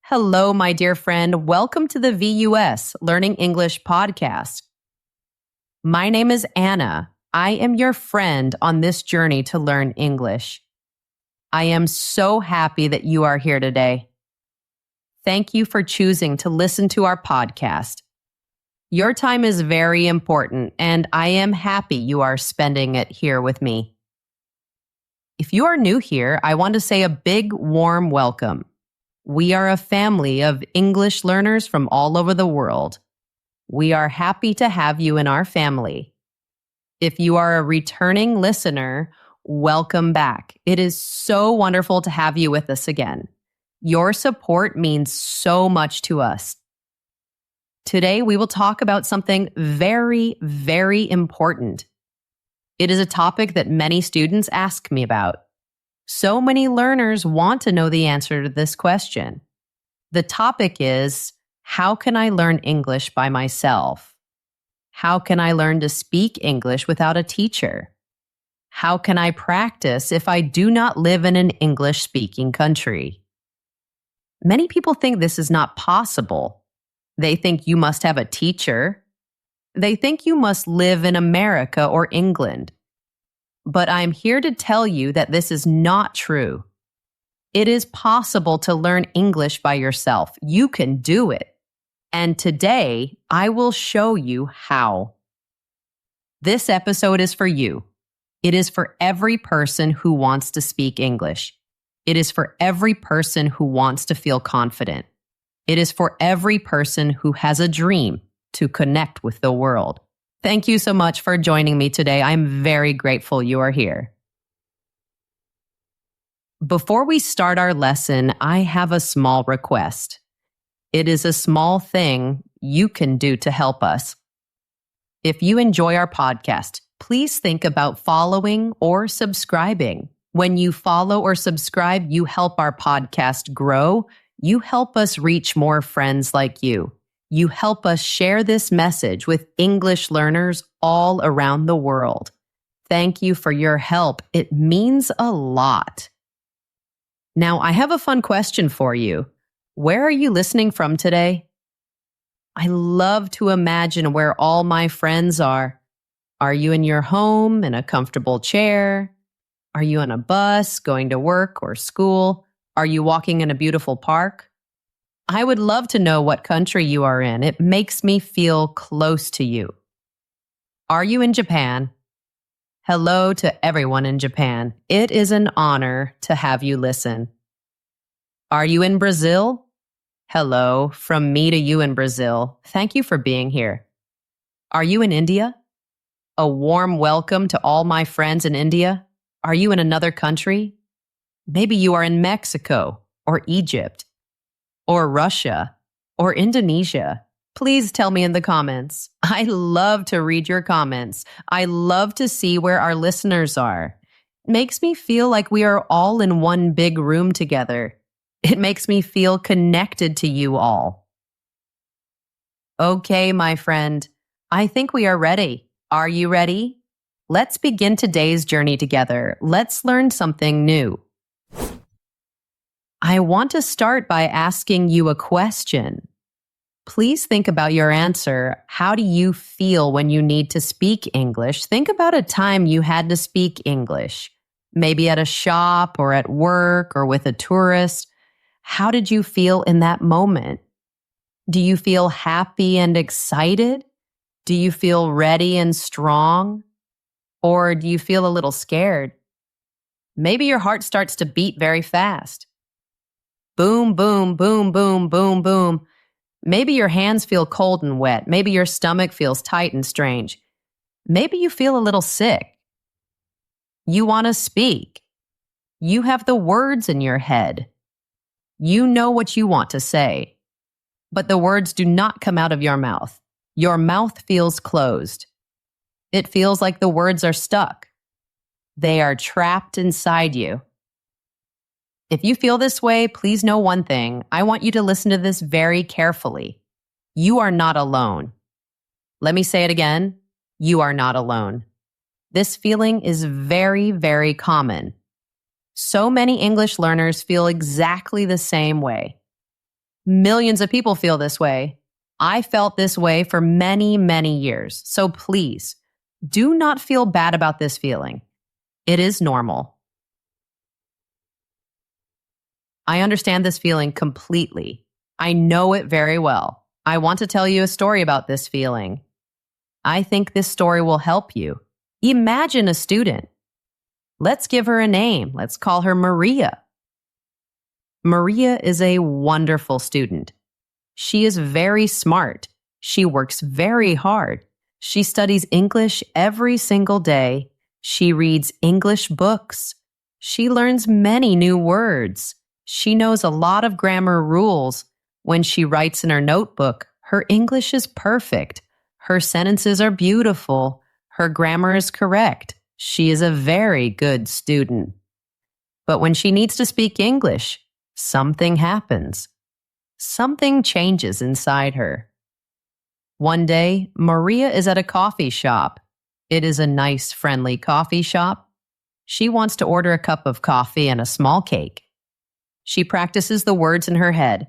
Hello, my dear friend. Welcome to the VUS Learning English podcast. My name is Anna. I am your friend on this journey to learn English. I am so happy that you are here today. Thank you for choosing to listen to our podcast. Your time is very important, and I am happy you are spending it here with me. If you are new here, I want to say a big, warm welcome. We are a family of English learners from all over the world. We are happy to have you in our family. If you are a returning listener, welcome back. It is so wonderful to have you with us again. Your support means so much to us. Today, we will talk about something very, very important. It is a topic that many students ask me about. So many learners want to know the answer to this question. The topic is, how can I learn English by myself? How can I learn to speak English without a teacher? How can I practice if I do not live in an English-speaking country? Many people think this is not possible. They think you must have a teacher. They think you must live in America or England. But I'm here to tell you that this is not true. It is possible to learn English by yourself. You can do it. And today, I will show you how. This episode is for you. It is for every person who wants to speak English. It is for every person who wants to feel confident. It is for every person who has a dream to connect with the world. Thank you so much for joining me today. I'm very grateful you are here. Before we start our lesson, I have a small request. It is a small thing you can do to help us. If you enjoy our podcast, please think about following or subscribing. When you follow or subscribe, you help our podcast grow. You help us reach more friends like you. You help us share this message with English learners all around the world. Thank you for your help. It means a lot. Now, I have a fun question for you. Where are you listening from today? I love to imagine where all my friends are. Are you in your home, in a comfortable chair? Are you on a bus, going to work or school? Are you walking in a beautiful park? I would love to know what country you are in. It makes me feel close to you. Are you in Japan? Hello to everyone in Japan. It is an honor to have you listen. Are you in Brazil? Hello from me to you in Brazil. Thank you for being here. Are you in India? A warm welcome to all my friends in India. Are you in another country? Maybe you are in Mexico or Egypt, or Russia, or Indonesia. Please tell me in the comments. I love to read your comments. I love to see where our listeners are. It makes me feel like we are all in one big room together. It makes me feel connected to you all. Okay, my friend. I think we are ready. Are you ready? Let's begin today's journey together. Let's learn something new. I want to start by asking you a question. Please think about your answer. How do you feel when you need to speak English? Think about a time you had to speak English, maybe at a shop or at work or with a tourist. How did you feel in that moment? Do you feel happy and excited? Do you feel ready and strong? Or do you feel a little scared? Maybe your heart starts to beat very fast. Boom, boom, boom, boom, boom, boom. Maybe your hands feel cold and wet. Maybe your stomach feels tight and strange. Maybe you feel a little sick. You want to speak. You have the words in your head. You know what you want to say. But the words do not come out of your mouth. Your mouth feels closed. It feels like the words are stuck. They are trapped inside you. If you feel this way, please know one thing. I want you to listen to this very carefully. You are not alone. Let me say it again. You are not alone. This feeling is very, very common. So many English learners feel exactly the same way. Millions of people feel this way. I felt this way for many, many years. So please, do not feel bad about this feeling. It is normal. I understand this feeling completely. I know it very well. I want to tell you a story about this feeling. I think this story will help you. Imagine a student. Let's give her a name. Let's call her Maria. Maria is a wonderful student. She is very smart. She works very hard. She studies English every single day. She reads English books. She learns many new words. She knows a lot of grammar rules. When she writes in her notebook, her English is perfect. Her sentences are beautiful. Her grammar is correct. She is a very good student. But when she needs to speak English, something happens. Something changes inside her. One day, Maria is at a coffee shop. It is a nice, friendly coffee shop. She wants to order a cup of coffee and a small cake. She practices the words in her head.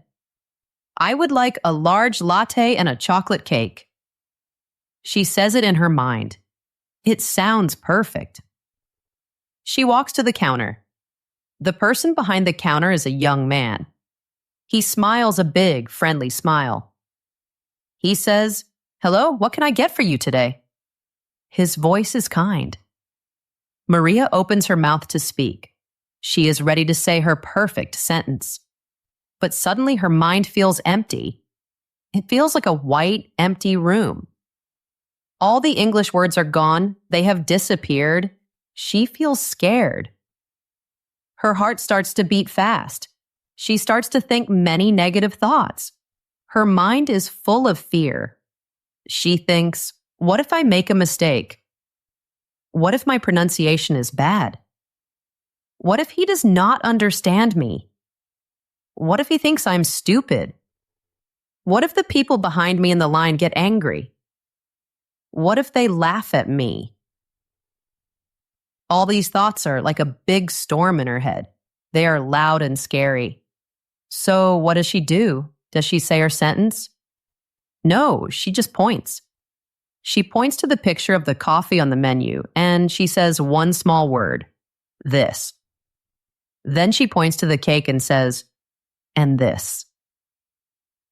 I would like a large latte and a chocolate cake. She says it in her mind. It sounds perfect. She walks to the counter. The person behind the counter is a young man. He smiles a big, friendly smile. He says, "Hello, what can I get for you today?" His voice is kind. Maria opens her mouth to speak. She is ready to say her perfect sentence. But suddenly her mind feels empty. It feels like a white, empty room. All the English words are gone. They have disappeared. She feels scared. Her heart starts to beat fast. She starts to think many negative thoughts. Her mind is full of fear. She thinks, what if I make a mistake? What if my pronunciation is bad? What if he does not understand me? What if he thinks I'm stupid? What if the people behind me in the line get angry? What if they laugh at me? All these thoughts are like a big storm in her head. They are loud and scary. So what does she do? Does she say her sentence? No, she just points. She points to the picture of the coffee on the menu, and she says one small word, this. Then she points to the cake and says, and this.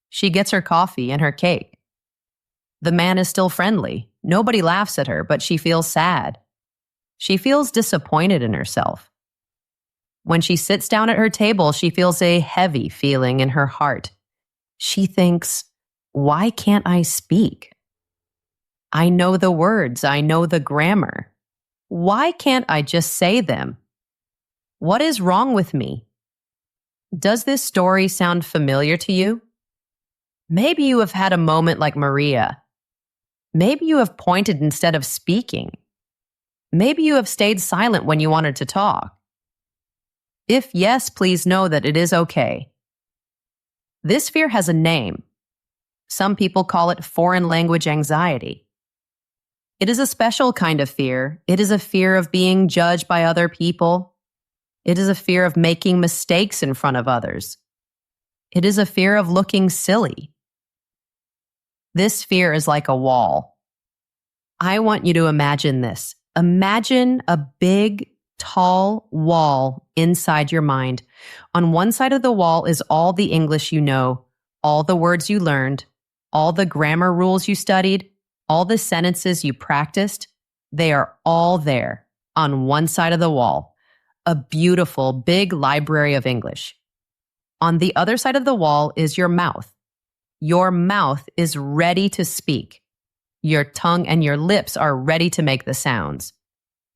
She gets her coffee and her cake. The man is still friendly. Nobody laughs at her, but she feels sad. She feels disappointed in herself. When she sits down at her table, she feels a heavy feeling in her heart. She thinks, why can't I speak? I know the words. I know the grammar. Why can't I just say them? What is wrong with me? Does this story sound familiar to you? Maybe you have had a moment like Maria. Maybe you have pointed instead of speaking. Maybe you have stayed silent when you wanted to talk. If yes, please know that it is okay. This fear has a name. Some people call it foreign language anxiety. It is a special kind of fear. It is a fear of being judged by other people. It is a fear of making mistakes in front of others. It is a fear of looking silly. This fear is like a wall. I want you to imagine this. Imagine a big, tall wall inside your mind. On one side of the wall is all the English you know, all the words you learned, all the grammar rules you studied, all the sentences you practiced. They are all there on one side of the wall. A beautiful, big library of English. On the other side of the wall is your mouth. Your mouth is ready to speak. Your tongue and your lips are ready to make the sounds.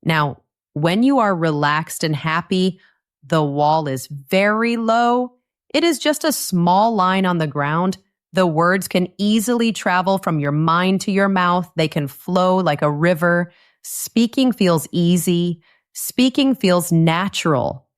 Now, when you are relaxed and happy, the wall is very low. It is just a small line on the ground. The words can easily travel from your mind to your mouth. They can flow like a river. Speaking feels easy. Speaking feels natural.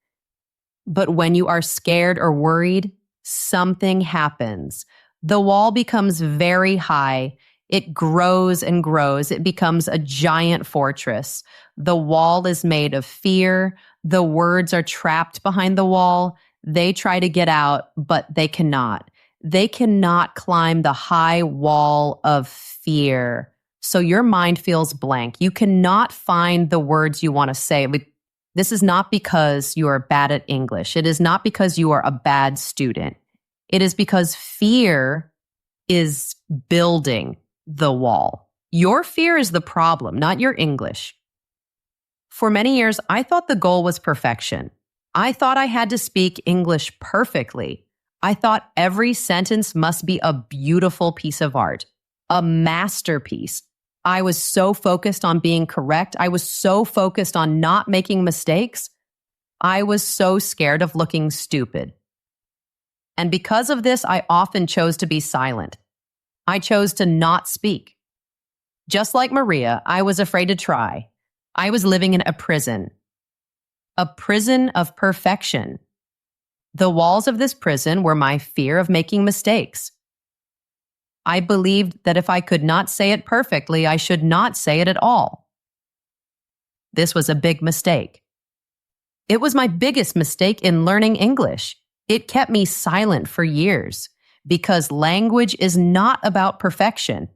But when you are scared or worried, something happens. The wall becomes very high. It grows and grows. It becomes a giant fortress. The wall is made of fear. The words are trapped behind the wall. They try to get out, but they cannot. They cannot climb the high wall of fear. So your mind feels blank. You cannot find the words you want to say. But this is not because you are bad at English. It is not because you are a bad student. It is because fear is building the wall. Your fear is the problem, not your English. For many years, I thought the goal was perfection. I thought I had to speak English perfectly. I thought every sentence must be a beautiful piece of art, a masterpiece. I was so focused on being correct. I was so focused on not making mistakes. I was so scared of looking stupid. And because of this, I often chose to be silent. I chose to not speak. Just like Maria, I was afraid to try. I was living in a prison of perfection. The walls of this prison were my fear of making mistakes. I believed that if I could not say it perfectly, I should not say it at all. This was a big mistake. It was my biggest mistake in learning English. It kept me silent for years because language is not about perfection.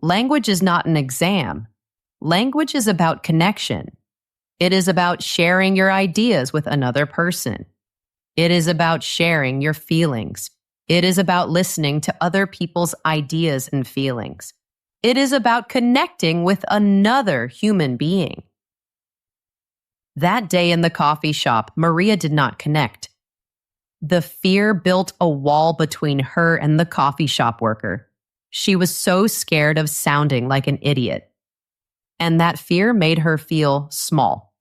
Language is not an exam. Language is about connection. It is about sharing your ideas with another person. It is about sharing your feelings. It is about listening to other people's ideas and feelings. It is about connecting with another human being. That day in the coffee shop, Maria did not connect. The fear built a wall between her and the coffee shop worker. She was so scared of sounding like an idiot. And that fear made her feel small.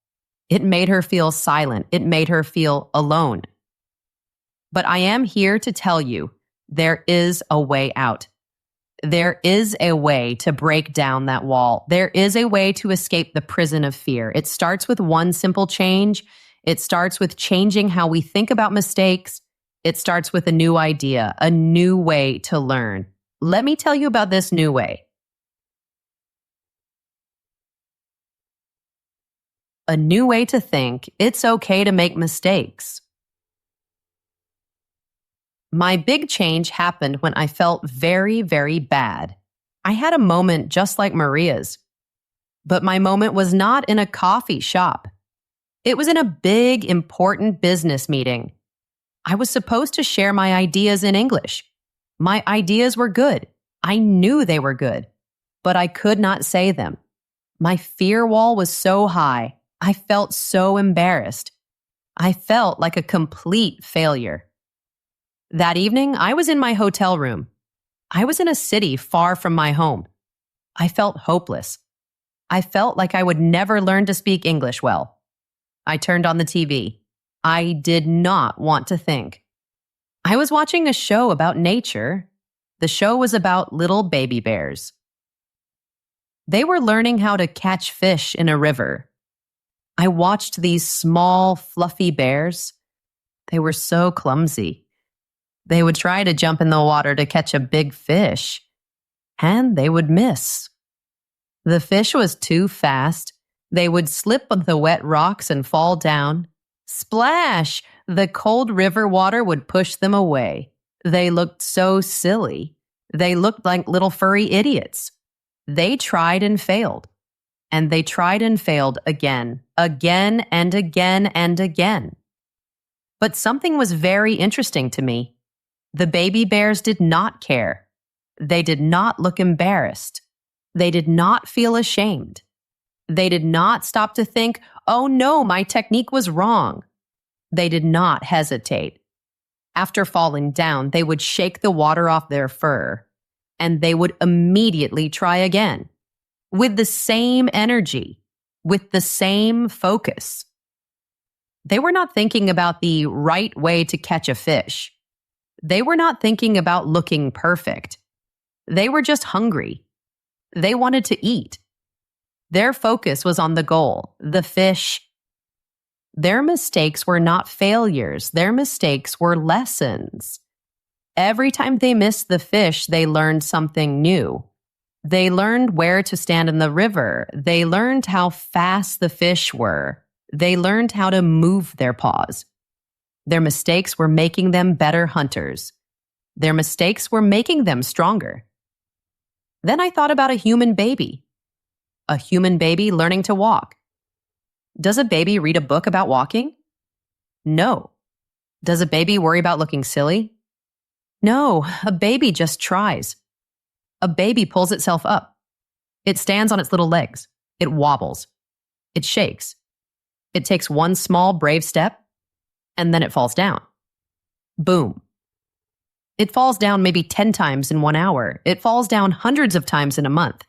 It made her feel silent. It made her feel alone. But I am here to tell you, there is a way out. There is a way to break down that wall. There is a way to escape the prison of fear. It starts with one simple change. It starts with changing how we think about mistakes. It starts with a new idea, a new way to learn. Let me tell you about this new way. A new way to think. It's okay to make mistakes. My big change happened when I felt very, very bad. I had a moment just like Maria's. But my moment was not in a coffee shop. It was in a big, important business meeting. I was supposed to share my ideas in English. My ideas were good. I knew they were good, but I could not say them. My fear wall was so high. I felt so embarrassed. I felt like a complete failure. That evening, I was in my hotel room. I was in a city far from my home. I felt hopeless. I felt like I would never learn to speak English well. I turned on the TV. I did not want to think. I was watching a show about nature. The show was about little baby bears. They were learning how to catch fish in a river. I watched these small, fluffy bears. They were so clumsy. They would try to jump in the water to catch a big fish, and they would miss. The fish was too fast. They would slip on the wet rocks and fall down. Splash! The cold river water would push them away. They looked so silly. They looked like little furry idiots. They tried and failed. And they tried and failed again and again and again. But something was very interesting to me. The baby bears did not care. They did not look embarrassed. They did not feel ashamed. They did not stop to think, oh no, my technique was wrong. They did not hesitate. After falling down, they would shake the water off their fur, and they would immediately try again, with the same energy, with the same focus. They were not thinking about the right way to catch a fish. They were not thinking about looking perfect. They were just hungry. They wanted to eat. Their focus was on the goal, the fish. Their mistakes were not failures. Their mistakes were lessons. Every time they missed the fish, they learned something new. They learned where to stand in the river. They learned how fast the fish were. They learned how to move their paws. Their mistakes were making them better hunters. Their mistakes were making them stronger. Then I thought about a human baby. A human baby learning to walk. Does a baby read a book about walking? No. Does a baby worry about looking silly? No, a baby just tries. A baby pulls itself up. It stands on its little legs. It wobbles. It shakes. It takes one small, brave step, and then it falls down. Boom. It falls down maybe 10 times in 1 hour. It falls down hundreds of times in a month.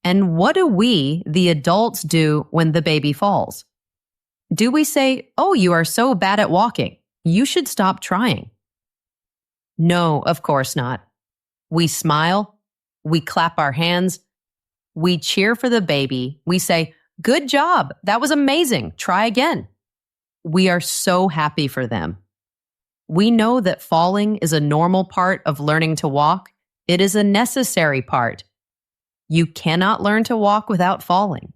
And what do we, the adults, do when the baby falls? Do we say, "Oh, you are so bad at walking. You should stop trying"? No, of course not. We smile. We clap our hands. We cheer for the baby. We say, "Good job. That was amazing. Try again." We are so happy for them. We know that falling is a normal part of learning to walk. It is a necessary part. You cannot learn to walk without falling.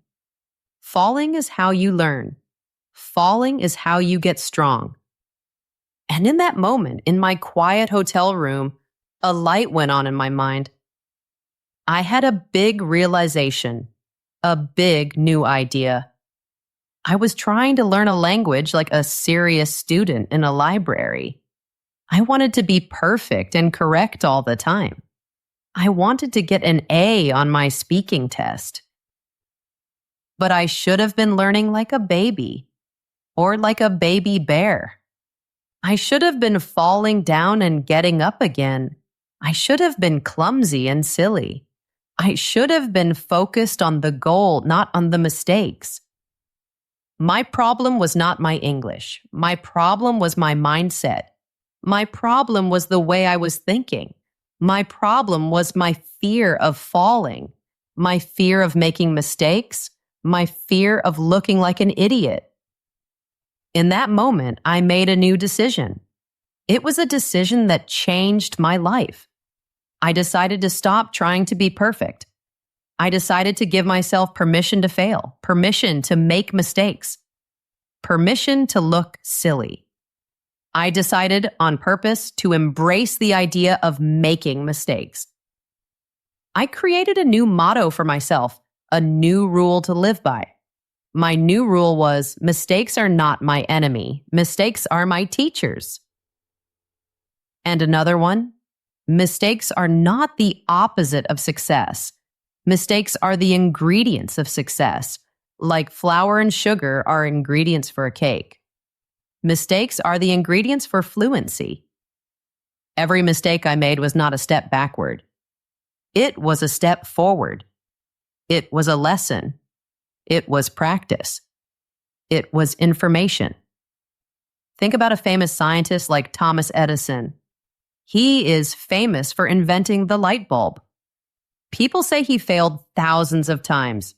Falling is how you learn. Falling is how you get strong. And in that moment, in my quiet hotel room, a light went on in my mind. I had a big realization, a big new idea. I was trying to learn a language like a serious student in a library. I wanted to be perfect and correct all the time. I wanted to get an A on my speaking test. But I should have been learning like a baby, or like a baby bear. I should have been falling down and getting up again. I should have been clumsy and silly. I should have been focused on the goal, not on the mistakes. My problem was not my English. My problem was my mindset. My problem was the way I was thinking. My problem was my fear of falling, my fear of making mistakes, my fear of looking like an idiot. In that moment, I made a new decision. It was a decision that changed my life. I decided to stop trying to be perfect. I decided to give myself permission to fail, permission to make mistakes, permission to look silly. I decided on purpose to embrace the idea of making mistakes. I created a new motto for myself, a new rule to live by. My new rule was, mistakes are not my enemy. Mistakes are my teachers. And another one, mistakes are not the opposite of success. Mistakes are the ingredients of success, like flour and sugar are ingredients for a cake. Mistakes are the ingredients for fluency. Every mistake I made was not a step backward. It was a step forward. It was a lesson. It was practice. It was information. Think about a famous scientist like Thomas Edison. He is famous for inventing the light bulb. People say he failed thousands of times.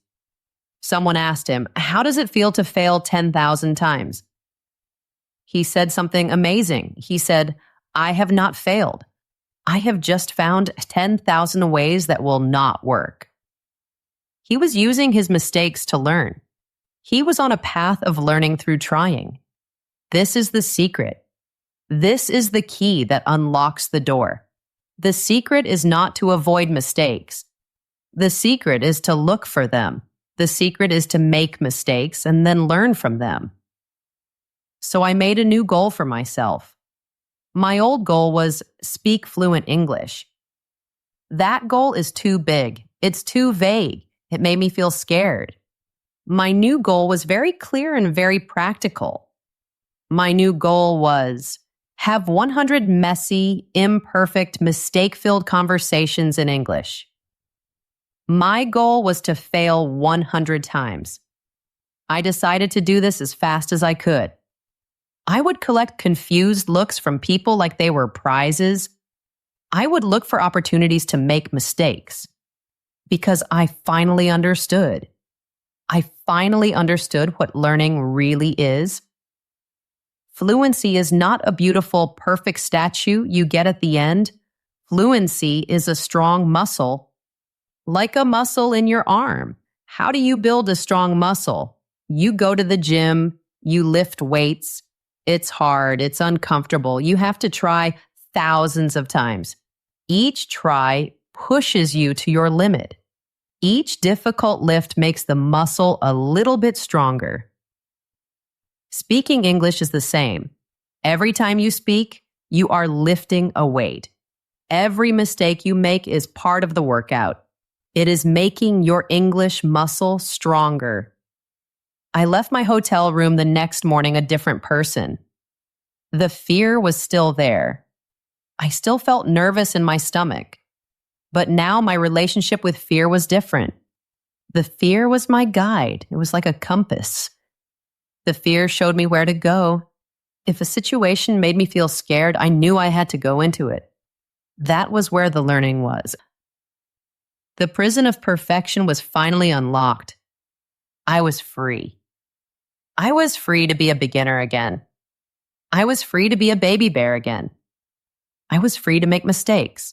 Someone asked him, "How does it feel to fail 10,000 times?" He said something amazing. He said, "I have not failed. I have just found 10,000 ways that will not work." He was using his mistakes to learn. He was on a path of learning through trying. This is the secret. This is the key that unlocks the door. The secret is not to avoid mistakes. The secret is to look for them. The secret is to make mistakes and then learn from them. So I made a new goal for myself. My old goal was speak fluent English. That goal is too big. It's too vague. It made me feel scared. My new goal was very clear and very practical. My new goal was have 100 messy, imperfect, mistake-filled conversations in English. My goal was to fail 100 times. I decided to do this as fast as I could. I would collect confused looks from people like they were prizes. I would look for opportunities to make mistakes. Because I finally understood. I finally understood what learning really is. Fluency is not a beautiful, perfect statue you get at the end. Fluency is a strong muscle, like a muscle in your arm. How do you build a strong muscle? You go to the gym, you lift weights. It's hard, it's uncomfortable. You have to try thousands of times. Each try pushes you to your limit. Each difficult lift makes the muscle a little bit stronger. Speaking English is the same. Every time you speak, you are lifting a weight. Every mistake you make is part of the workout. It is making your English muscle stronger. I left my hotel room the next morning a different person. The fear was still there. I still felt nervous in my stomach. But now my relationship with fear was different. The fear was my guide. It was like a compass. The fear showed me where to go. If a situation made me feel scared, I knew I had to go into it. That was where the learning was. The prison of perfection was finally unlocked. I was free. I was free to be a beginner again. I was free to be a baby bear again. I was free to make mistakes.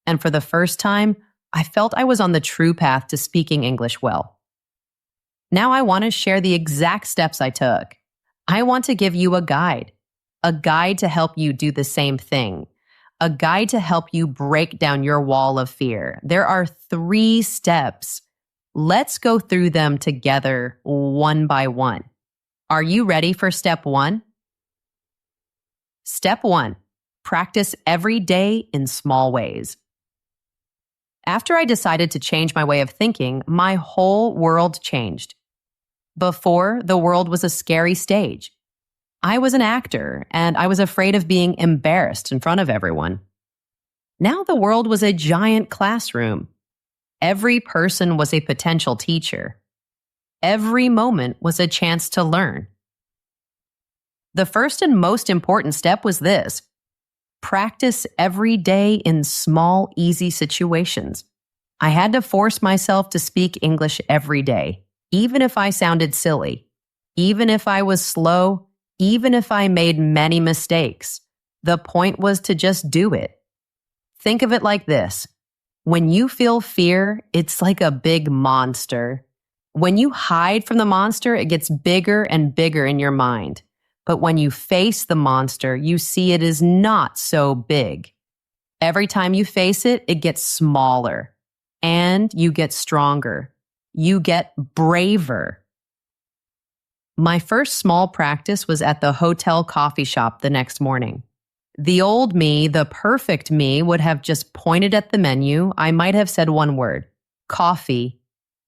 And for the first time, I felt I was on the true path to speaking English well. Now I want to share the exact steps I took. I want to give you a guide to help you do the same thing, a guide to help you break down your wall of fear. There are 3 steps. Let's go through them together one by one. Are you ready for step 1? Step 1, practice every day in small ways. After I decided to change my way of thinking, my whole world changed. Before, the world was a scary stage. I was an actor, and I was afraid of being embarrassed in front of everyone. Now the world was a giant classroom. Every person was a potential teacher. Every moment was a chance to learn. The first and most important step was this: practice every day in small, easy situations. I had to force myself to speak English every day, even if I sounded silly, even if I was slow, even if I made many mistakes. The point was to just do it. Think of it like this. When you feel fear, it's like a big monster. When you hide from the monster, it gets bigger and bigger in your mind. But when you face the monster, you see it is not so big. Every time you face it, it gets smaller. And you get stronger. You get braver. My first small practice was at the hotel coffee shop the next morning. The old me, the perfect me, would have just pointed at the menu. I might have said one word: coffee.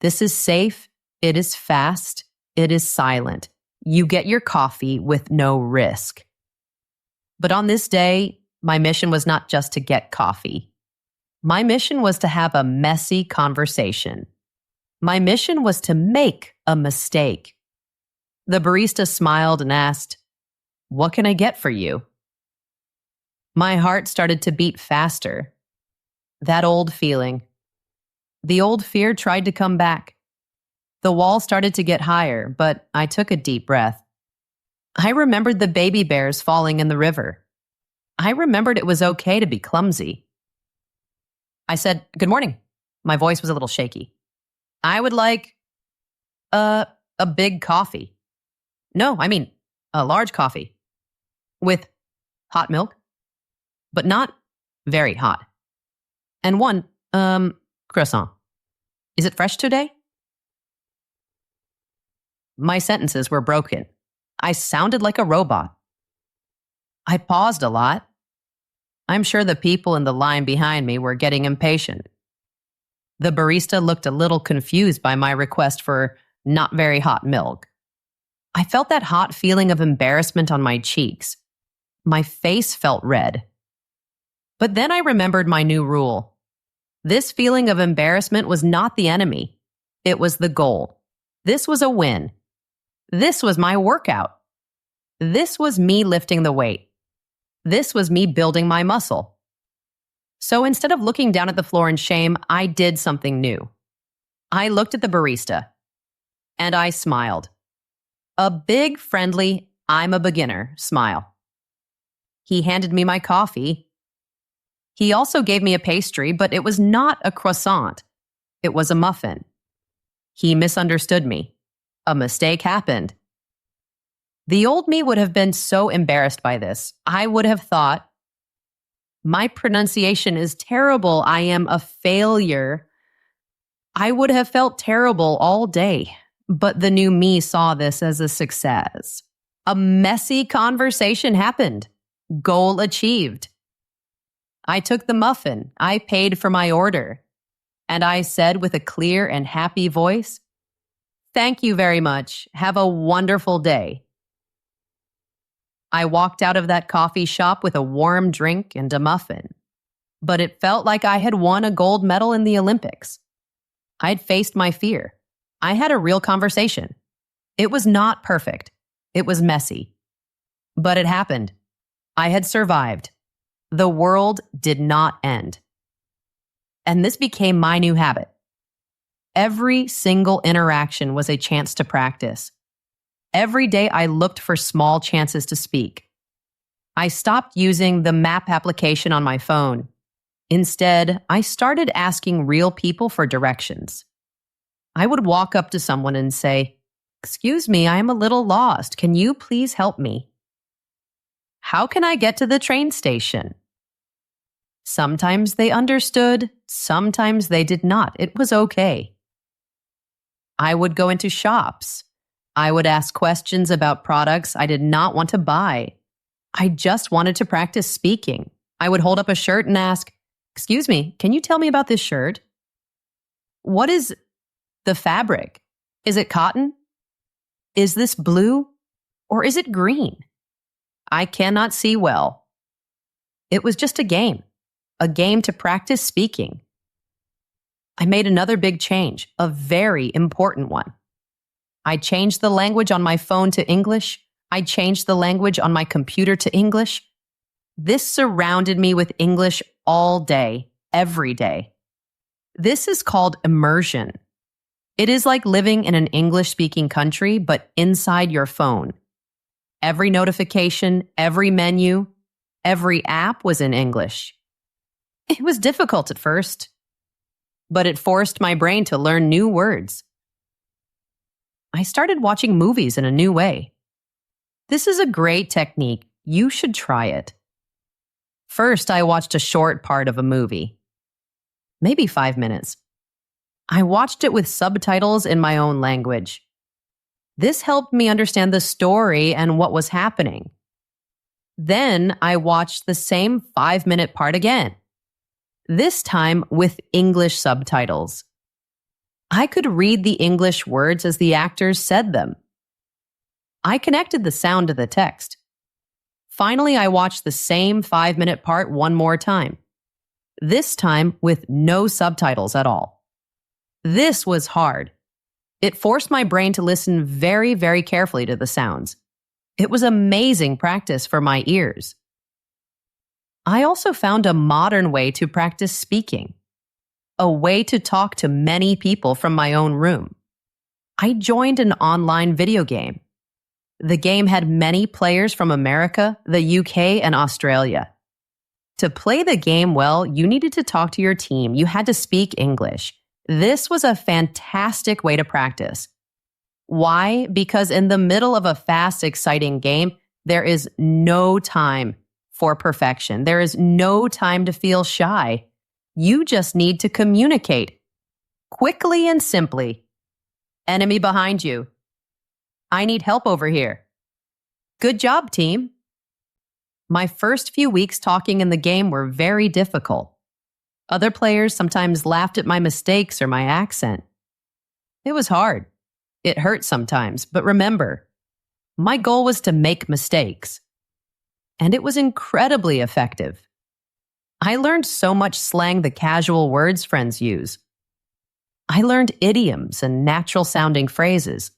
This is safe. It is fast. It is silent. You get your coffee with no risk. But on this day, my mission was not just to get coffee. My mission was to have a messy conversation. My mission was to make a mistake. The barista smiled and asked, "What can I get for you?" My heart started to beat faster. That old feeling. The old fear tried to come back. The wall started to get higher, but I took a deep breath. I remembered the baby bears falling in the river. I remembered it was okay to be clumsy. I said, "Good morning." My voice was a little shaky. "I would like a big coffee. No, I mean a large coffee. With hot milk, but not very hot. And one, croissant. Is it fresh today?" My sentences were broken. I sounded like a robot. I paused a lot. I'm sure the people in the line behind me were getting impatient. The barista looked a little confused by my request for not very hot milk. I felt that hot feeling of embarrassment on my cheeks. My face felt red. But then I remembered my new rule. This feeling of embarrassment was not the enemy. It was the goal. This was a win. This was my workout. This was me lifting the weight. This was me building my muscle. So instead of looking down at the floor in shame, I did something new. I looked at the barista, and I smiled. A big, friendly, "I'm a beginner" smile. He handed me my coffee. He also gave me a pastry, but it was not a croissant. It was a muffin. He misunderstood me. A mistake happened. The old me would have been so embarrassed by this. I would have thought, My pronunciation is terrible. I am a failure. I would have felt terrible all day, but the new me saw this as a success. A messy conversation happened. Goal achieved. I took the muffin. I paid for my order. And I said with a clear and happy voice, "Thank you very much. Have a wonderful day." I walked out of that coffee shop with a warm drink and a muffin, but it felt like I had won a gold medal in the Olympics. I'd faced my fear. I had a real conversation. It was not perfect. It was messy. But it happened. I had survived. The world did not end. And this became my new habit. Every single interaction was a chance to practice. Every day I looked for small chances to speak. I stopped using the map application on my phone. Instead, I started asking real people for directions. I would walk up to someone and say, "Excuse me, I am a little lost. Can you please help me?" "How can I get to the train station?" Sometimes they understood, sometimes they did not. It was okay. I would go into shops. I would ask questions about products I did not want to buy. I just wanted to practice speaking. I would hold up a shirt and ask, "Excuse me, can you tell me about this shirt? What is the fabric? Is it cotton? Is this blue? Or is it green? I cannot see well." It was just a game to practice speaking. I made another big change, a very important one. I changed the language on my phone to English. I changed the language on my computer to English. This surrounded me with English all day, every day. This is called immersion. It is like living in an English-speaking country, but inside your phone. Every notification, every menu, every app was in English. It was difficult at first, but it forced my brain to learn new words. I started watching movies in a new way. This is a great technique. You should try it. First, I watched a short part of a movie, maybe 5 minutes. I watched it with subtitles in my own language. This helped me understand the story and what was happening. Then I watched the same 5-minute part again, this time with English subtitles. I could read the English words as the actors said them. I connected the sound to the text. Finally, I watched the same 5-minute part one more time, this time with no subtitles at all. This was hard. It forced my brain to listen very, very carefully to the sounds. It was amazing practice for my ears. I also found a modern way to practice speaking, a way to talk to many people from my own room. I joined an online video game. The game had many players from America, the UK, and Australia. To play the game well, you needed to talk to your team. You had to speak English. This was a fantastic way to practice. Why? Because in the middle of a fast, exciting game, there is no time for perfection. There is no time to feel shy. You just need to communicate quickly and simply. Enemy behind you. I need help over here. Good job, team. My first few weeks talking in the game were very difficult. Other players sometimes laughed at my mistakes or my accent. It was hard. It hurt sometimes, but remember, my goal was to make mistakes. And it was incredibly effective. I learned so much slang, the casual words friends use. I learned idioms and natural-sounding phrases.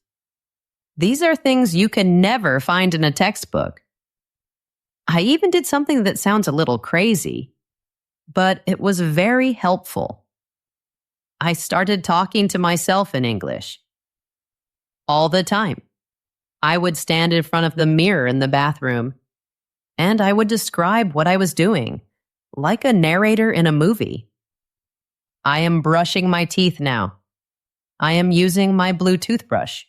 These are things you can never find in a textbook. I even did something that sounds a little crazy, but it was very helpful. I started talking to myself in English. All the time. I would stand in front of the mirror in the bathroom, and I would describe what I was doing, like a narrator in a movie. I am brushing my teeth now. I am using my blue toothbrush.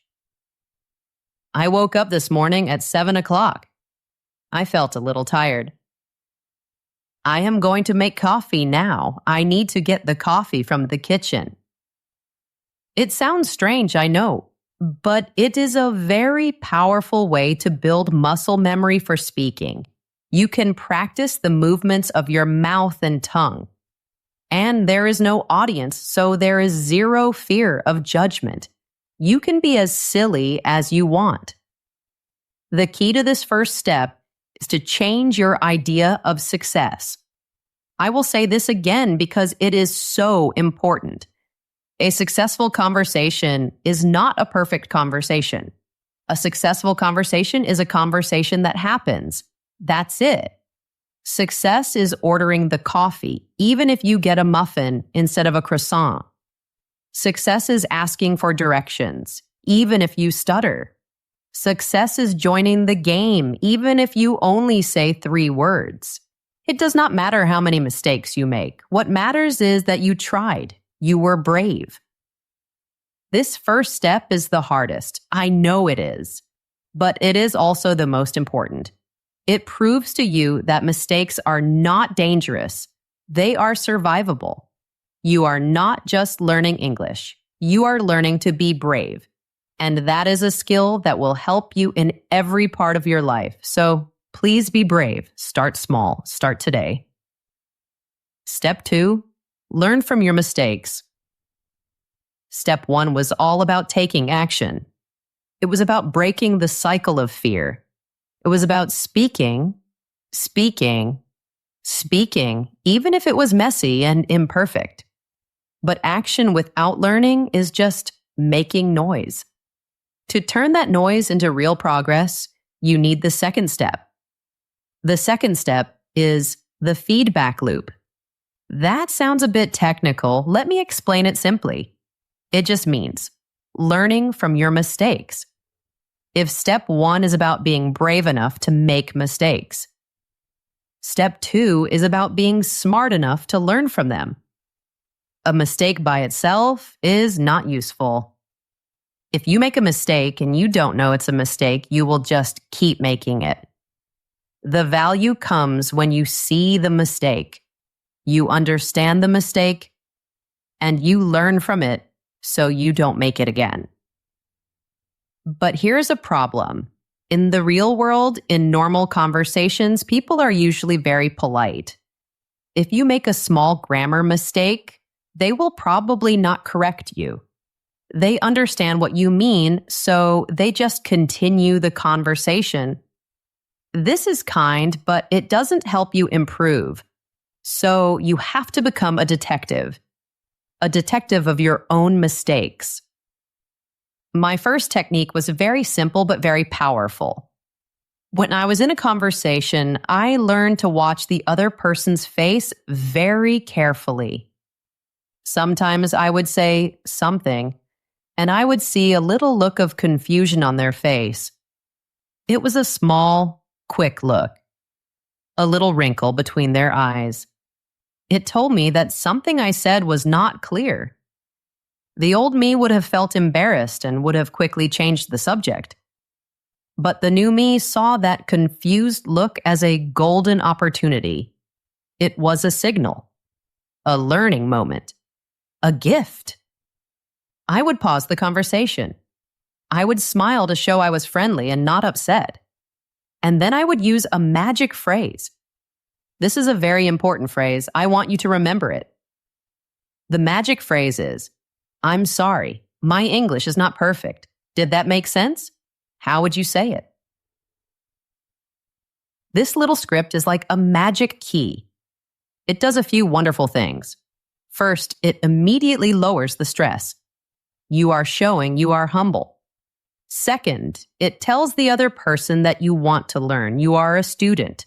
I woke up this morning at 7 o'clock. I felt a little tired. I am going to make coffee now. I need to get the coffee from the kitchen. It sounds strange, I know, but it is a very powerful way to build muscle memory for speaking. You can practice the movements of your mouth and tongue. And there is no audience, so there is zero fear of judgment. You can be as silly as you want. The key to this first step is to change your idea of success. I will say this again because it is so important. A successful conversation is not a perfect conversation. A successful conversation is a conversation that happens. That's it. Success is ordering the coffee, even if you get a muffin instead of a croissant. Success is asking for directions, even if you stutter. Success is joining the game, even if you only say 3 words. It does not matter how many mistakes you make. What matters is that you tried. You were brave. This first step is the hardest. I know it is. But it is also the most important. It proves to you that mistakes are not dangerous. They are survivable. You are not just learning English. You are learning to be brave. And that is a skill that will help you in every part of your life. So please be brave. Start small. Start today. Step 2, learn from your mistakes. Step 1 was all about taking action. It was about breaking the cycle of fear. It was about speaking, even if it was messy and imperfect. But action without learning is just making noise. To turn that noise into real progress, you need the second step. The second step is the feedback loop. That sounds a bit technical. Let me explain it simply. It just means learning from your mistakes. If step 1 is about being brave enough to make mistakes, step 2 is about being smart enough to learn from them. A mistake by itself is not useful. If you make a mistake and you don't know it's a mistake, you will just keep making it. The value comes when you see the mistake, you understand the mistake, and you learn from it so you don't make it again. But here's a problem. In the real world, in normal conversations, people are usually very polite. If you make a small grammar mistake, they will probably not correct you. They understand what you mean, so they just continue the conversation. This is kind, but it doesn't help you improve. So you have to become a detective of your own mistakes. My first technique was very simple but very powerful. When I was in a conversation, I learned to watch the other person's face very carefully. Sometimes I would say something, and I would see a little look of confusion on their face. It was a small, quick look, a little wrinkle between their eyes. It told me that something I said was not clear. The old me would have felt embarrassed and would have quickly changed the subject. But the new me saw that confused look as a golden opportunity. It was a signal, a learning moment, a gift. I would pause the conversation. I would smile to show I was friendly and not upset. And then I would use a magic phrase. This is a very important phrase. I want you to remember it. The magic phrase is, "I'm sorry. My English is not perfect. Did that make sense? How would you say it?" This little script is like a magic key. It does a few wonderful things. First, it immediately lowers the stress. You are showing you are humble. Second, it tells the other person that you want to learn. You are a student.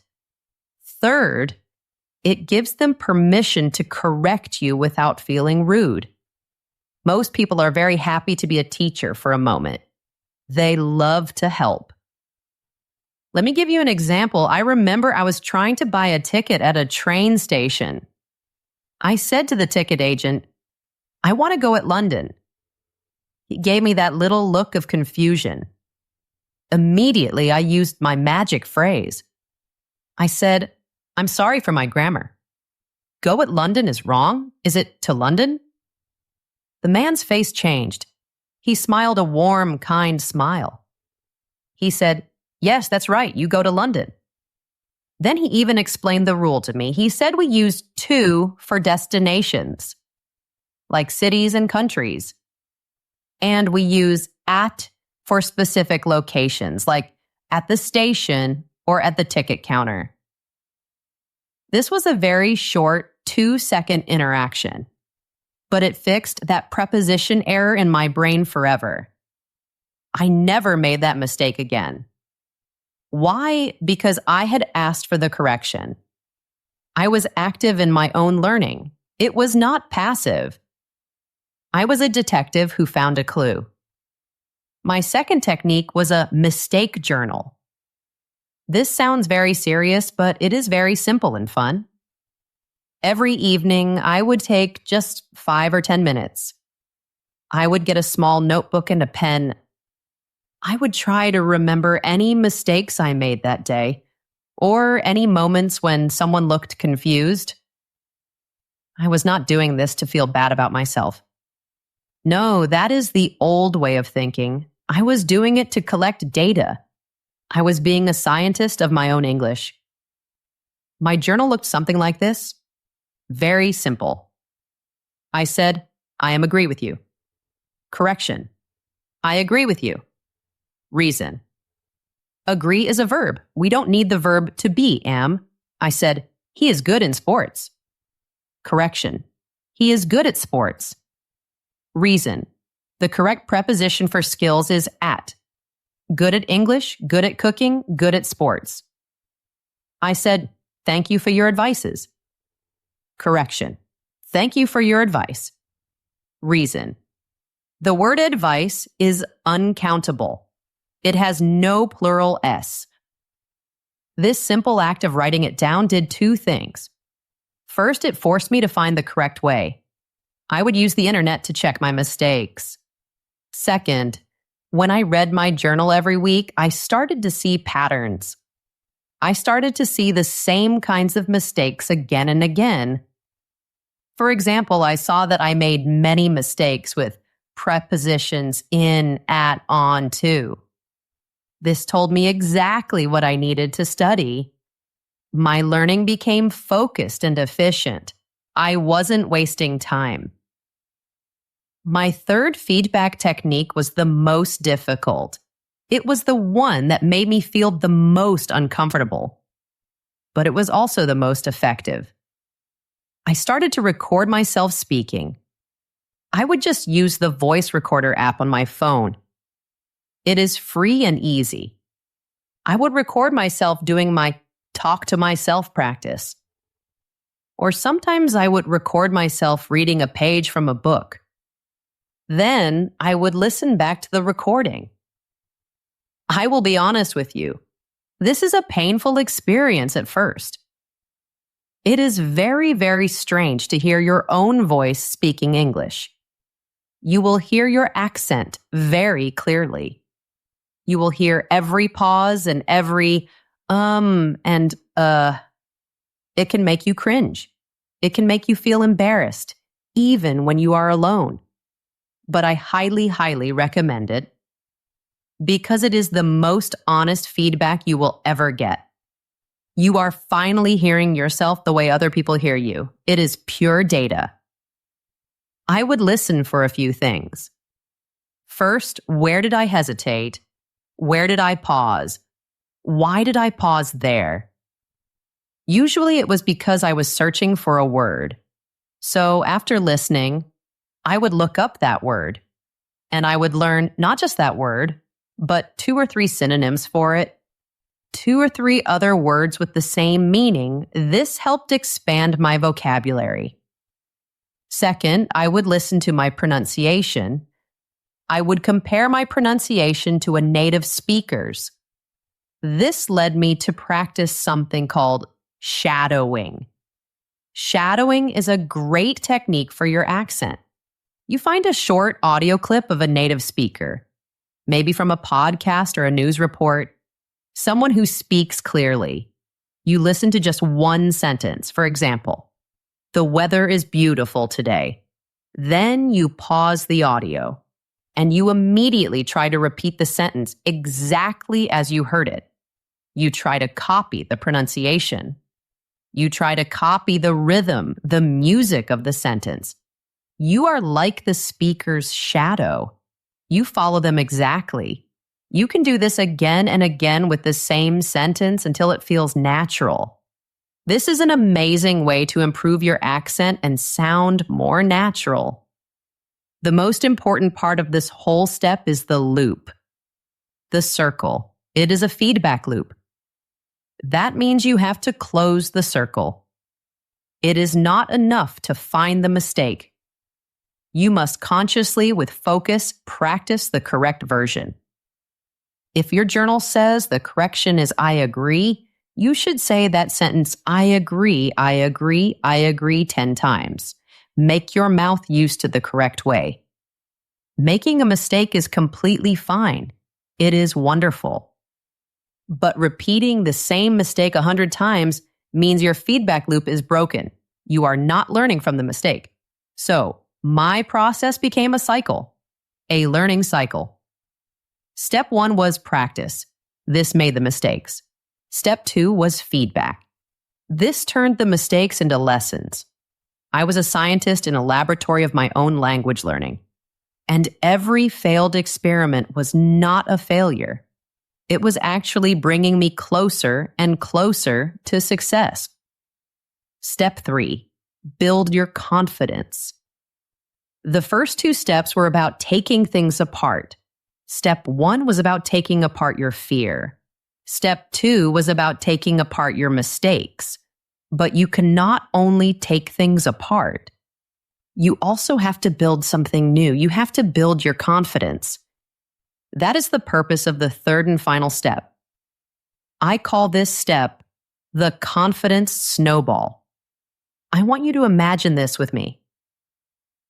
Third, it gives them permission to correct you without feeling rude. Most people are very happy to be a teacher for a moment. They love to help. Let me give you an example. I remember I was trying to buy a ticket at a train station. I said to the ticket agent, "I want to go at London." He gave me that little look of confusion. Immediately, I used my magic phrase. I said, "I'm sorry for my grammar. go at London is wrong? Is it to London? The man's face changed. He smiled a warm, kind smile. He said, yes, that's right, you go to London. Then he even explained the rule to me. He said we use to for destinations, like cities and countries. And we use at for specific locations, like at the station or at the ticket counter. This was a very short 2-second interaction, but it fixed that preposition error in my brain forever. I never made that mistake again. Why? Because I had asked for the correction. I was active in my own learning. It was not passive. I was a detective who found a clue. My second technique was a mistake journal. This sounds very serious, but it is very simple and fun. Every evening, I would take just 5 or 10 minutes. I would get a small notebook and a pen. I would try to remember any mistakes I made that day, or any moments when someone looked confused. I was not doing this to feel bad about myself. No, that is the old way of thinking. I was doing it to collect data. I was being a scientist of my own English. My journal looked something like this. Very simple. I said, I agree with you. Correction. I agree with you. Reason. Agree is a verb. We don't need the verb to be, am. I said, he is good in sports. Correction. He is good at sports. Reason. The correct preposition for skills is at. Good at English, good at cooking, good at sports. I said, thank you for your advices. Correction. Thank you for your advice. Reason. The word advice is uncountable. It has no plural S. This simple act of writing it down did 2 things. First, it forced me to find the correct way. I would use the internet to check my mistakes. Second, when I read my journal every week, I started to see patterns. I started to see the same kinds of mistakes again and again. For example, I saw that I made many mistakes with prepositions in, at, on, to. This told me exactly what I needed to study. My learning became focused and efficient. I wasn't wasting time. My third feedback technique was the most difficult. It was the one that made me feel the most uncomfortable. But it was also the most effective. I started to record myself speaking. I would just use the voice recorder app on my phone. It is free and easy. I would record myself doing my talk to myself practice. Or sometimes I would record myself reading a page from a book. Then I would listen back to the recording. I will be honest with you. This is a painful experience at first. It is very, very strange to hear your own voice speaking English. You will hear your accent very clearly. You will hear every pause and every and It can make you cringe. It can make you feel embarrassed, even when you are alone. But I highly, highly recommend it because it is the most honest feedback you will ever get. You are finally hearing yourself the way other people hear you. It is pure data. I would listen for a few things. First, where did I hesitate? Where did I pause? Why did I pause there? Usually it was because I was searching for a word. So after listening, I would look up that word, and I would learn not just that word, but 2 or 3 synonyms for it, 2 or 3 other words with the same meaning. This helped expand my vocabulary. Second, I would listen to my pronunciation. I would compare my pronunciation to a native speaker's. This led me to practice something called shadowing. Shadowing is a great technique for your accent. You find a short audio clip of a native speaker, maybe from a podcast or a news report, someone who speaks clearly. You listen to just one sentence, for example. The weather is beautiful today. Then you pause the audio and you immediately try to repeat the sentence exactly as you heard it. You try to copy the pronunciation. You try to copy the rhythm, the music of the sentence. You are like the speaker's shadow. You follow them exactly. You can do this again and again with the same sentence until it feels natural. This is an amazing way to improve your accent and sound more natural. The most important part of this whole step is the loop, the circle. It is a feedback loop. That means you have to close the circle. It is not enough to find the mistake. You must consciously, with focus, practice the correct version. If your journal says the correction is I agree, you should say that sentence, I agree, I agree, I agree 10 times. Make your mouth used to the correct way. Making a mistake is completely fine. It is wonderful. But repeating the same mistake 100 times means your feedback loop is broken. You are not learning from the mistake. So, my process became a cycle, a learning cycle. Step 1 was practice. This made the mistakes. Step 2 was feedback. This turned the mistakes into lessons. I was a scientist in a laboratory of my own language learning. And every failed experiment was not a failure. It was actually bringing me closer and closer to success. Step 3, build your confidence. The first 2 steps were about taking things apart. Step 1 was about taking apart your fear. Step 2 was about taking apart your mistakes. But you cannot only take things apart. You also have to build something new. You have to build your confidence. That is the purpose of the third and final step. I call this step the confidence snowball. I want you to imagine this with me.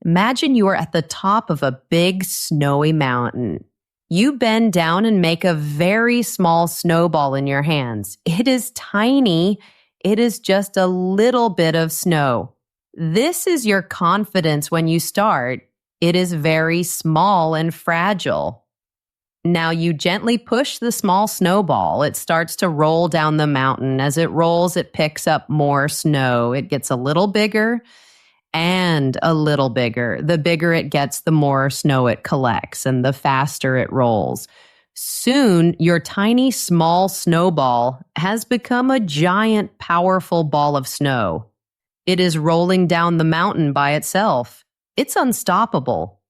Imagine you are at the top of a big snowy mountain. You bend down and make a very small snowball in your hands. It is tiny. It is just a little bit of snow. This is your confidence when you start. It is very small and fragile. Now you gently push the small snowball. It starts to roll down the mountain. As it rolls, it picks up more snow. It gets a little bigger and a little bigger. The bigger it gets, the more snow it collects and the faster it rolls. Soon, your tiny, small snowball has become a giant, powerful ball of snow. It is rolling down the mountain by itself. It's unstoppable.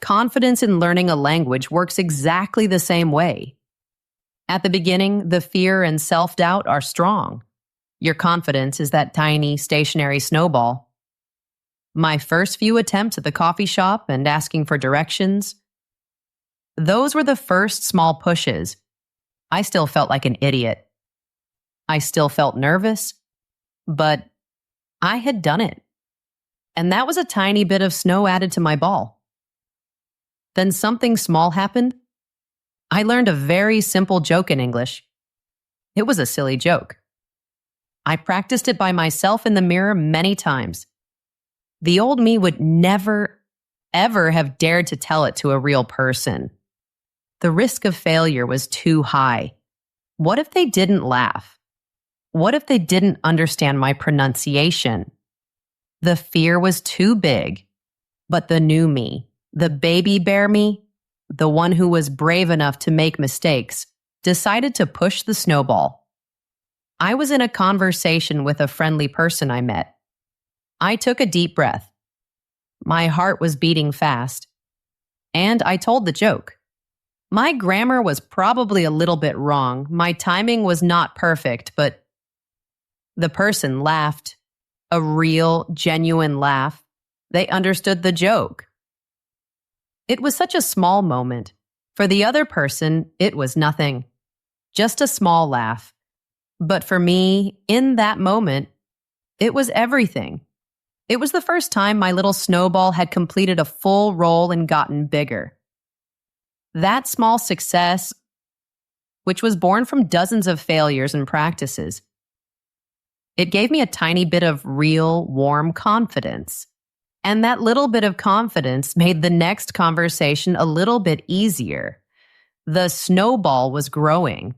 Confidence in learning a language works exactly the same way. At the beginning, the fear and self-doubt are strong. Your confidence is that tiny, stationary snowball. My first few attempts at the coffee shop and asking for directions, those were the first small pushes. I still felt like an idiot. I still felt nervous, but I had done it. And that was a tiny bit of snow added to my ball. Then something small happened. I learned a very simple joke in English. It was a silly joke. I practiced it by myself in the mirror many times. The old me would never, ever have dared to tell it to a real person. The risk of failure was too high. What if they didn't laugh? What if they didn't understand my pronunciation? The fear was too big. But the new me, the baby bear me, the one who was brave enough to make mistakes, decided to push the snowball. I was in a conversation with a friendly person I met. I took a deep breath. My heart was beating fast. And I told the joke. My grammar was probably a little bit wrong. My timing was not perfect, but the person laughed. A real, genuine laugh. They understood the joke. It was such a small moment. For the other person, it was nothing. Just a small laugh. But for me, in that moment, it was everything. It was the first time my little snowball had completed a full roll and gotten bigger. That small success, which was born from dozens of failures and practices, It gave me a tiny bit of real, warm confidence. And that little bit of confidence made the next conversation a little bit easier. The snowball was growing.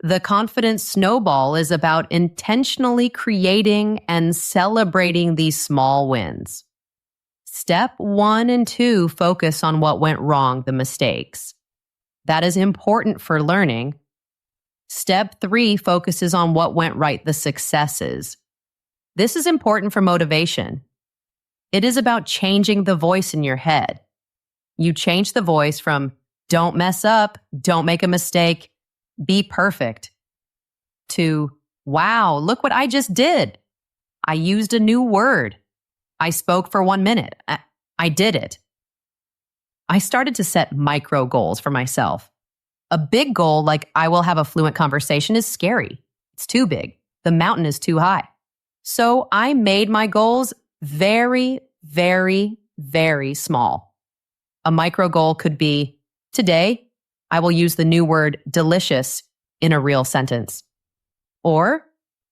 The confidence snowball is about intentionally creating and celebrating these small wins. Step 1 and 2 focus on what went wrong, the mistakes. That is important for learning. Step 3 focuses on what went right, the successes. This is important for motivation. It is about changing the voice in your head. You change the voice from don't mess up, don't make a mistake, be perfect, to wow, look what I just did. I used a new word. I spoke for 1 minute. I did it. I started to set micro goals for myself. A big goal like I will have a fluent conversation is scary. It's too big. The mountain is too high. So I made my goals very, very, very small. A micro goal could be, today, I will use the new word delicious in a real sentence. Or,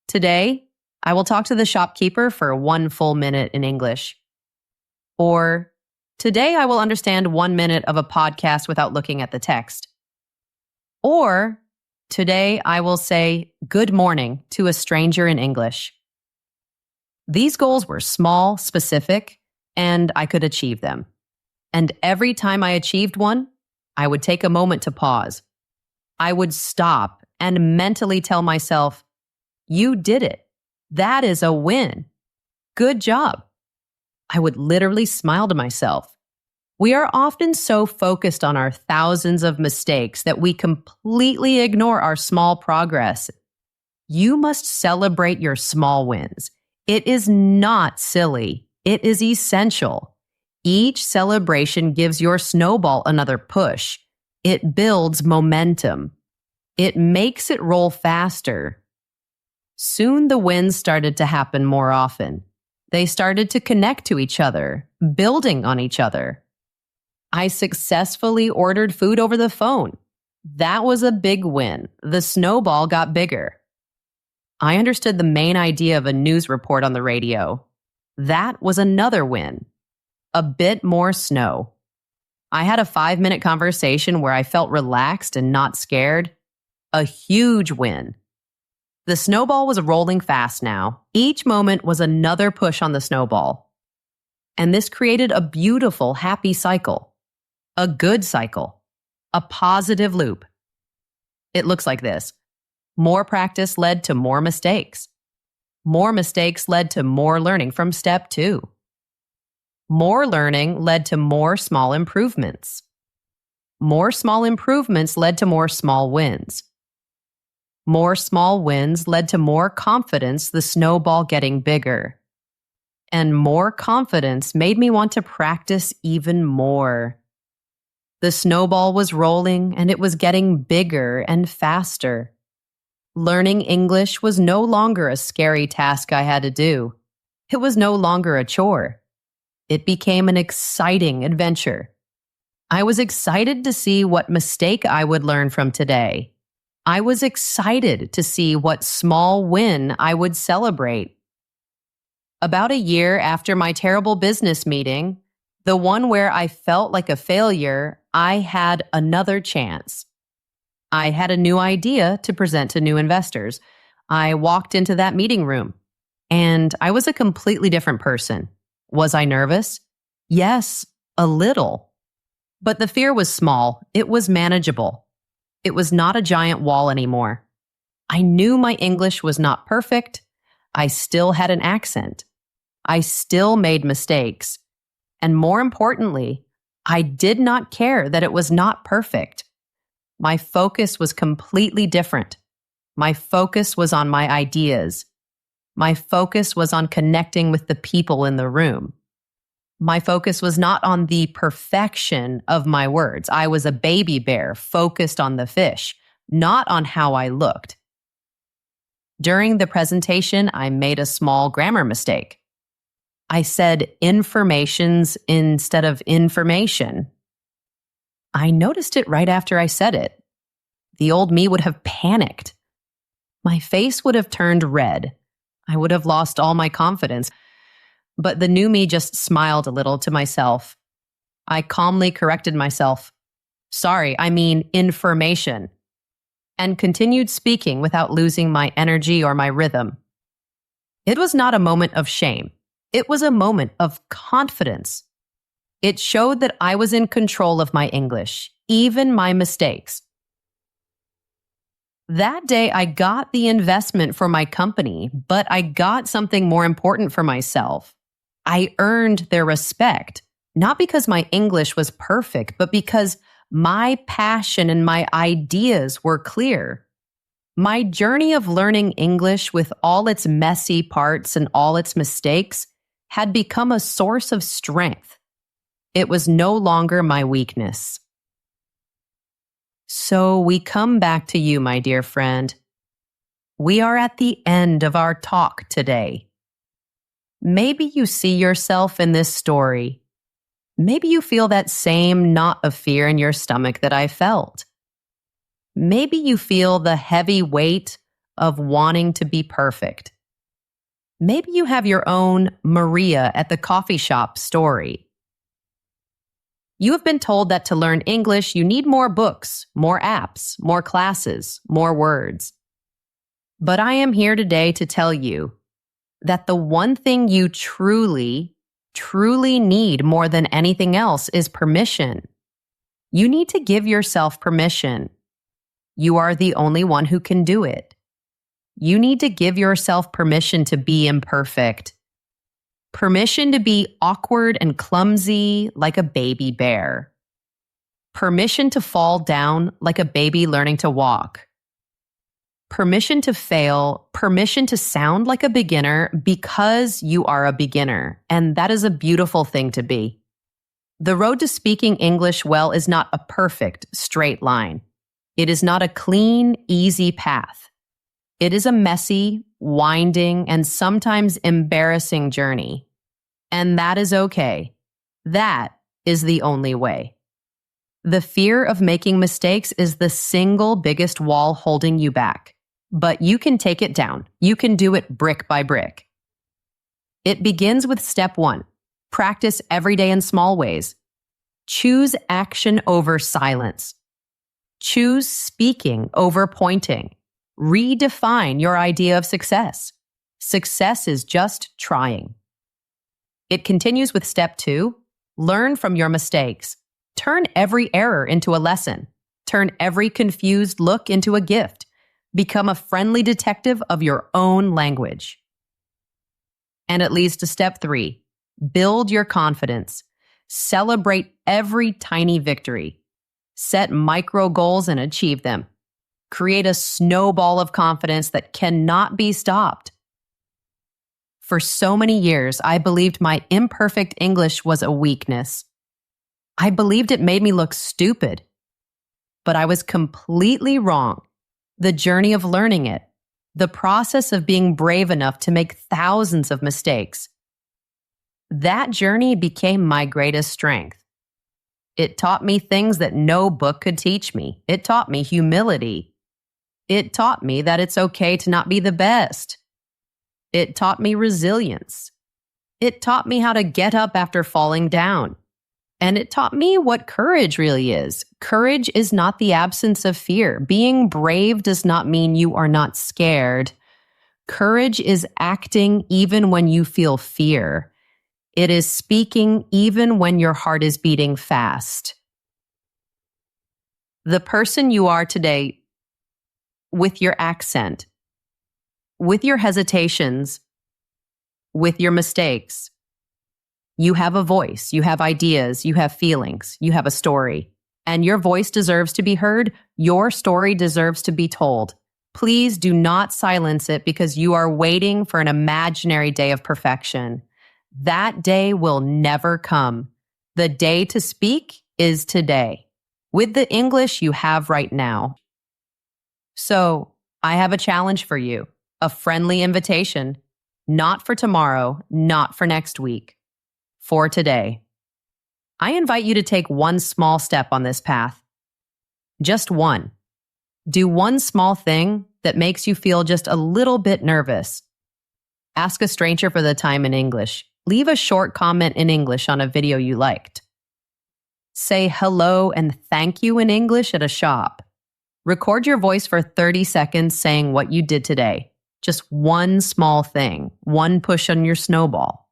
today, I will talk to the shopkeeper for 1 full minute in English. Or, today I will understand 1 minute of a podcast without looking at the text. Or, today I will say good morning to a stranger in English. These goals were small, specific, and I could achieve them. And every time I achieved one, I would take a moment to pause. I would stop and mentally tell myself, you did it. That is a win. Good job. I would literally smile to myself. We are often so focused on our thousands of mistakes that we completely ignore our small progress. You must celebrate your small wins. It is not silly. It is essential. Each celebration gives your snowball another push. It builds momentum. It makes it roll faster. Soon the wins started to happen more often. They started to connect to each other, building on each other. I successfully ordered food over the phone. That was a big win. The snowball got bigger. I understood the main idea of a news report on the radio. That was another win. A bit more snow. I had a 5-minute conversation where I felt relaxed and not scared. A huge win. The snowball was rolling fast now. Each moment was another push on the snowball. And this created a beautiful, happy cycle. A good cycle. A positive loop. It looks like this. More practice led to more mistakes. More mistakes led to more learning from step 2. More learning led to more small improvements. More small improvements led to more small wins. More small wins led to more confidence, the snowball getting bigger. And more confidence made me want to practice even more. The snowball was rolling and it was getting bigger and faster. Learning English was no longer a scary task I had to do. It was no longer a chore. It became an exciting adventure. I was excited to see what mistake I would learn from today. I was excited to see what small win I would celebrate. About a year after my terrible business meeting, the one where I felt like a failure, I had another chance. I had a new idea to present to new investors. I walked into that meeting room, and I was a completely different person. Was I nervous? Yes, a little. But the fear was small. It was manageable. It was not a giant wall anymore. I knew my English was not perfect. I still had an accent. I still made mistakes. And more importantly, I did not care that it was not perfect. My focus was completely different. My focus was on my ideas. My focus was on connecting with the people in the room. My focus was not on the perfection of my words. I was a baby bear focused on the fish, not on how I looked. During the presentation, I made a small grammar mistake. I said informations instead of information. I noticed it right after I said it. The old me would have panicked. My face would have turned red. I would have lost all my confidence. But the new me just smiled a little to myself. I calmly corrected myself. Sorry, I mean information. And continued speaking without losing my energy or my rhythm. It was not a moment of shame. It was a moment of confidence. It showed that I was in control of my English, even my mistakes. That day, I got the investment for my company, but I got something more important for myself. I earned their respect, not because my English was perfect, but because my passion and my ideas were clear. My journey of learning English with all its messy parts and all its mistakes had become a source of strength. It was no longer my weakness. So we come back to you, my dear friend. We are at the end of our talk today. Maybe you see yourself in this story. Maybe you feel that same knot of fear in your stomach that I felt. Maybe you feel the heavy weight of wanting to be perfect. Maybe you have your own Maria at the coffee shop story. You have been told that to learn English, you need more books, more apps, more classes, more words. But I am here today to tell you that the one thing you truly need more than anything else is permission. You need to give yourself permission. You are the only one who can do it. You need to give yourself permission to be imperfect. Permission to be awkward and clumsy like a baby bear. Permission to fall down like a baby learning to walk. Permission to fail, permission to sound like a beginner because you are a beginner, and that is a beautiful thing to be. The road to speaking English well is not a perfect, straight line. It is not a clean, easy path. It is a messy, winding, and sometimes embarrassing journey. And that is okay. That is the only way. The fear of making mistakes is the single biggest wall holding you back. But you can take it down. You can do it brick by brick. It begins with step 1. Practice every day in small ways. Choose action over silence. Choose speaking over pointing. Redefine your idea of success. Success is just trying. It continues with step 2. Learn from your mistakes. Turn every error into a lesson. Turn every confused look into a gift. Become a friendly detective of your own language. And it leads to step 3. Build your confidence. Celebrate every tiny victory. Set micro goals and achieve them. Create a snowball of confidence that cannot be stopped. For so many years, I believed my imperfect English was a weakness. I believed it made me look stupid. But I was completely wrong. The journey of learning it, the process of being brave enough to make thousands of mistakes. That journey became my greatest strength. It taught me things that no book could teach me. It taught me humility. It taught me that it's okay to not be the best. It taught me resilience. It taught me how to get up after falling down. And it taught me what courage really is. Courage is not the absence of fear. Being brave does not mean you are not scared. Courage is acting even when you feel fear. It is speaking even when your heart is beating fast. The person you are today, with your accent, with your hesitations, with your mistakes, you have a voice, you have ideas, you have feelings, you have a story. And your voice deserves to be heard. Your story deserves to be told. Please do not silence it because you are waiting for an imaginary day of perfection. That day will never come. The day to speak is today, with the English you have right now. So, I have a challenge for you, a friendly invitation, not for tomorrow, not for next week. For today. I invite you to take one small step on this path. Just one. Do one small thing that makes you feel just a little bit nervous. Ask a stranger for the time in English. Leave a short comment in English on a video you liked. Say hello and thank you in English at a shop. Record your voice for 30 seconds saying what you did today. Just one small thing, one push on your snowball.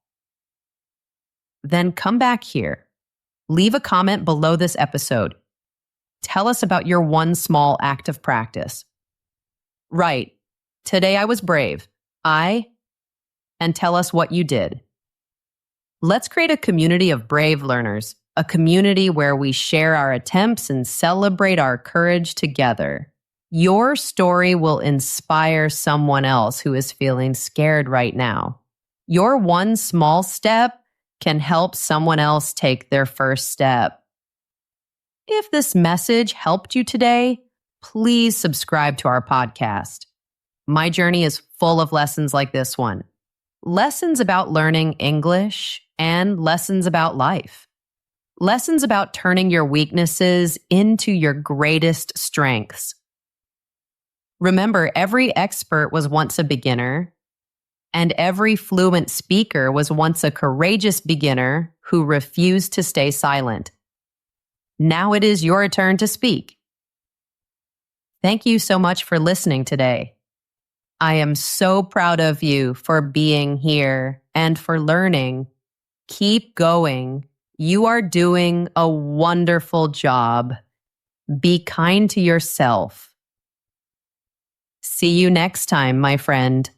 Then come back here. Leave a comment below this episode. Tell us about your one small act of practice. Write, today I was brave. And tell us what you did. Let's create a community of brave learners, a community where we share our attempts and celebrate our courage together. Your story will inspire someone else who is feeling scared right now. Your one small step can help someone else take their first step. If this message helped you today, please subscribe to our podcast. My journey is full of lessons like this one. Lessons about learning English and lessons about life. Lessons about turning your weaknesses into your greatest strengths. Remember, every expert was once a beginner, and every fluent speaker was once a courageous beginner who refused to stay silent. Now it is your turn to speak. Thank you so much for listening today. I am so proud of you for being here and for learning. Keep going. You are doing a wonderful job. Be kind to yourself. See you next time, my friend.